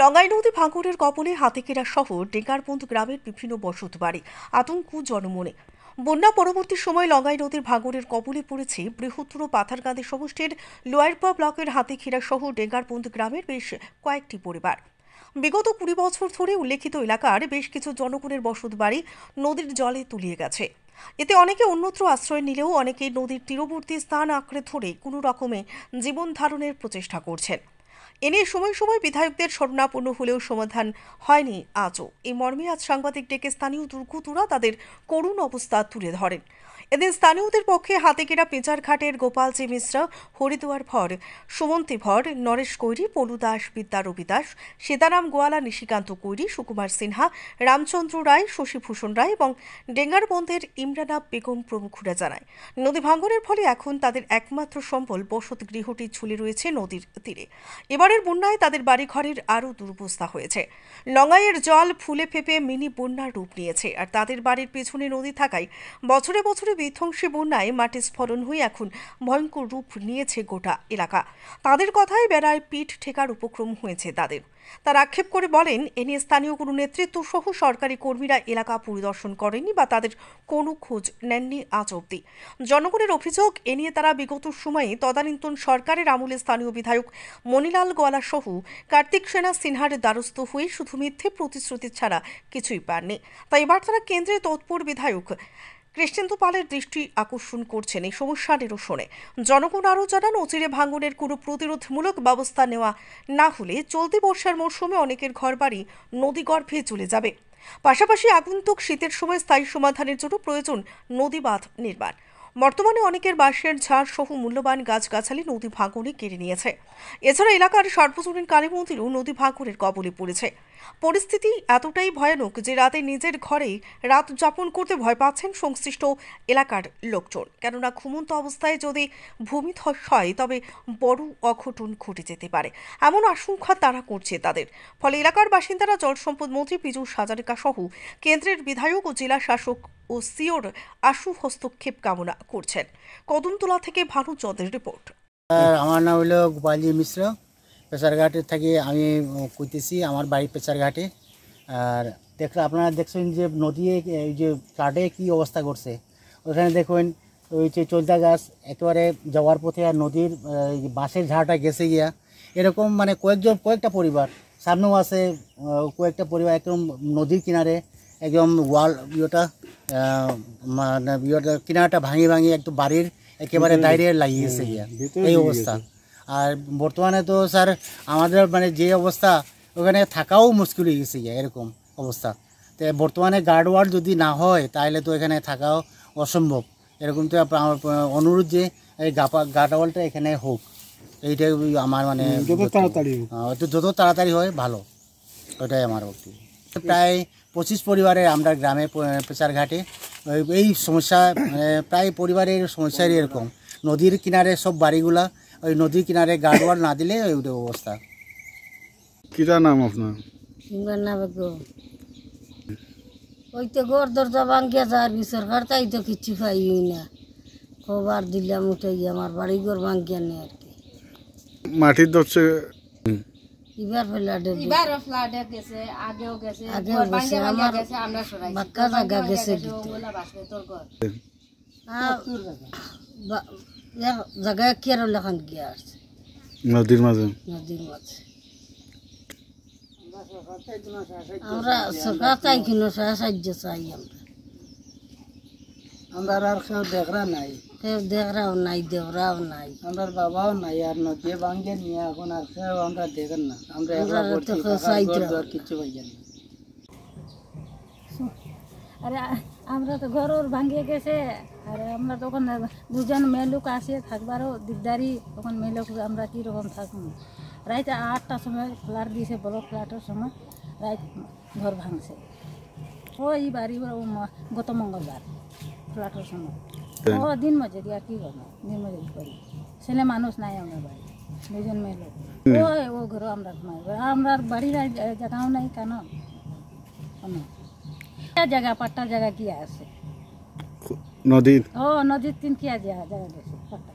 লঙ্গাই নদী ভাঙনের কবলে হাতিকেরা সহ ডেঙ্গারবন্দ গ্রামের বিভিন্ন বসতবাড়ি, আতঙ্ক জনমনে। বন্যা পরবর্তী সময় লঙ্গাই নদীর ভাঙনের কবলে পড়েছে বৃহত্তর পাথারকান্দি সমষ্টির লোয়ারপা ব্লকের হাতিখেরা সহ ডেঙ্গারবন্দ গ্রামের বেশ কয়েকটি পরিবার। বিগত 20 বছর ধরে উল্লেখিত এলাকার বেশ কিছু জনগণের বসতবাড়ি নদীর জলে তলিয়ে গেছে। এতে অনেকে অন্যত্র আশ্রয় নিলেও অনেকে নদীর তীরবর্তী স্থান আঁকড়ে ধরে কোনো রকমে জীবন ধারণের প্রচেষ্টা করছেন। এ নিয়ে সময় সময় বিধায়কদের শরণাপন্ন হলেও সমাধান হয়নি আজও। এই মর্মে আজ সাংবাদিক ডেকে স্থানীয় দুর্গতরা তাদের করুণ অবস্থা তুলে ধরেন। এদিন স্থানীয়দের পক্ষে হাতিকেরা পেঁচারঘাটের গোপালজি মিশ্রা, হরিদুয়ার ভর, সুমন্তী ভর, নরেশ কৈরি, পলু দাস, বিদ্যা রবি দাস, সীতারাম গোয়ালা, নিশিকান্ত কৈরি, সুকুমার সিনহা, রামচন্দ্র রায়, শশীভূষণ রায় এবং ডেঙ্গারবন্দের ইমরানা বেগম প্রমুখরা জানায়, নদী ভাঙনের ফলে এখন তাদের একমাত্র সম্বল বসত গৃহটি ঝুলে রয়েছে নদীর তীরে। এবারের বন্যায় তাদের বাড়িঘরের আরও দুরবস্থা হয়েছে। লঙ্গাইয়ের জল ফুলে ফেপে মিনি বন্যার রূপ নিয়েছে, আর তাদের বাড়ির পেছনে নদী থাকায় বছরে বছরে বিধ্বংসী বন্যায় মাটি স্ফলন হয়ে এখন ভয়ঙ্কর রূপ নিয়েছে গোটা এলাকা। তাদের কথায় বেড়ায় পিঠ ঠেকার উপক্রম হয়েছে তাদের। তার আক্ষেপ করে বলেন, এ নিয়ে স্থানীয় কোনো নেতৃত্ব সহ সরকারি কর্মীরা এলাকা পরিদর্শন করেনি বা তাদের কোনো খোঁজ নেননি আজ অবধি। জনগণের অভিযোগ, এ নিয়ে তারা বিগত সময়ে তদানীন্তন সরকারের আমলে স্থানীয় বিধায়ক মনিলাল গোয়ালা সহ কার্তিক সেনা সিনহার দ্বারস্থ হয়ে শুধু মিথ্যে প্রতিশ্রুতি ছাড়া কিছুই পাননি। তাই এবার তারা কেন্দ্রে তৎপর বিধায়ক কৃষ্ণেন্দু পালের দৃষ্টি আকর্ষণ করছেন এই সমস্যা নিরসনে। জনগণ আরও জানান, অচিরে ভাঙনের কোনো প্রতিরোধমূলক ব্যবস্থা নেওয়া না হলে চলতি বর্ষার মরশুমে অনেকের ঘরবাড়ি নদীগর্ভে চলে যাবে। পাশাপাশি আগন্তুক শীতের সময় স্থায়ী সমাধানের জন্য প্রয়োজন নদী বাঁধ নির্মাণ। বর্তমানে অনেকের বাঁশের ঝাড় সহ মূল্যবান গাছগাছালি নদী ভাঙনে কেড়ে নিয়েছে। এছাড়া এলাকার সার্বজনীন কালী মন্দিরও নদী ভাঙনের কবলে পড়েছে। পরিস্থিতি এতটাই ভয়ানক যে রাতে নিজের ঘরেই রাত যাপন করতে ভয় পাচ্ছেন সংশ্লিষ্ট এলাকার লোকজন। কেননা ঘুমন্ত অবস্থায় যদি ভূমিধস হয় তবে বড় অঘটন ঘটে যেতে পারে, এমন আশঙ্কা তারা করছে তাদের। ফলে এলাকার বাসিন্দারা জল সম্পদ মন্ত্রী পীযূষ হাজারিকা সহ কেন্দ্রের বিধায়ক ও জেলা শাসক ও সিওর আশু হস্তক্ষেপ কামনা করছেন। কদমতলা থেকে ভানুচন্দ্রের রিপোর্ট। আমার নাম হলো গোপালজি মিশ্র। পেচারঘাটে থাকি আমি কইতেছি, আমার বাড়ি পেচারঘাটে। আর আপনারা দেখছেন যে নদী এই যে ফ্লাডে কী অবস্থা করছে। ওখানে দেখুন ওই যে চলতা গাছ একেবারে যাওয়ার পথে, আর নদীর বাঁশের ঝাড়টা গেছে গিয়া। এরকম মানে কয়েকটা পরিবার সামনেও আছে, কয়েকটা পরিবার একদম নদীর কিনারে একদম ওয়াল কিনারটা ভাঙি একদম বাড়ির একেবারে দাঁড়িয়ে লাগিয়েছে গিয়া এই অবস্থা। আর বর্তমানে তো স্যার আমাদের মানে যে অবস্থা, ওখানে থাকাও মুশকিল হয়ে গেছে গিয়া এরকম অবস্থা। তো বর্তমানে গার্ডওয়াল যদি না হয় তাহলে তো এখানে থাকাও অসম্ভব। এরকম তো আমার অনুরোধ যে এই গার্ডওয়ালটা এখানে হোক, এইটাই আমার মানে যত তাড়াতাড়ি হয় ভালো, ওটাই আমার বক্তব্য। প্রায় 25 পরিবারের আমরা গ্রামে পেচারঘাটে এই সমস্যা, প্রায় পরিবারের সমস্যাই এরকম। নদীর কিনারে সব বাড়িগুলা, ওই নদীর কিনারে গার্ডওয়াল না দিলে ওই অবস্থা। কিটা নাম আপনার? ওই তো ঘর দরজা ভাঙ্গিয়া যার সরকার তাই তো কিছু পাই না, খবর দিলাম উঠে আমার বাড়ি ঘর ভাঙ্গিয়া নেই আর কি। মাটির ধরছে এবার ফ্লাডে গেছে, আগেও গেছে আমার বাক্কা জায়গা গেছে, জায়গায় কি আর লেখান গিয়া আসছে নদীর মাঝে। আমরা সরকার চাই কিনো সাহায্য চাই, আমরা আর কেউ দেখরা নাই, কেউ দেখরাও নাই, দেওরাও নাই, আমরা বাবাও নাই, আর নদী ভাঙ্গে নিয়ে এখন আর কেউ আমরা দেখেন না, আমরা কিছু পাইছেন না। আরে আমরা তো ঘর ভাঙ্গে গেছে, আর আমরা তখন দুজন মেয়ে লোক আসে থাকবারও দিকদারি, তখন মেয়ে লোক আমরা কীরকম থাকবো। রাইতে 8টার সময় ফ্লাট দিয়েছে, বড় ফ্ল্যাটের সময় রাইত ঘর ভাঙছে। ওই বাড়ি গত মঙ্গলবার ফ্ল্যাটের সময় দিন মজুরি, আর কী করবো, দিন মজুরি করি, ছেলে মানুষ নাই আমরা বাড়ি, দুজন মেয়ে লোক। ও ঘরও আমরা ঘুমাই, আমরা বাড়ির জায়গাও নাই কেন জায়গা, পাট্টার জায়গা কি আছে নদীর? নদীর 3 কি জায়গা গেছে পাট্টা।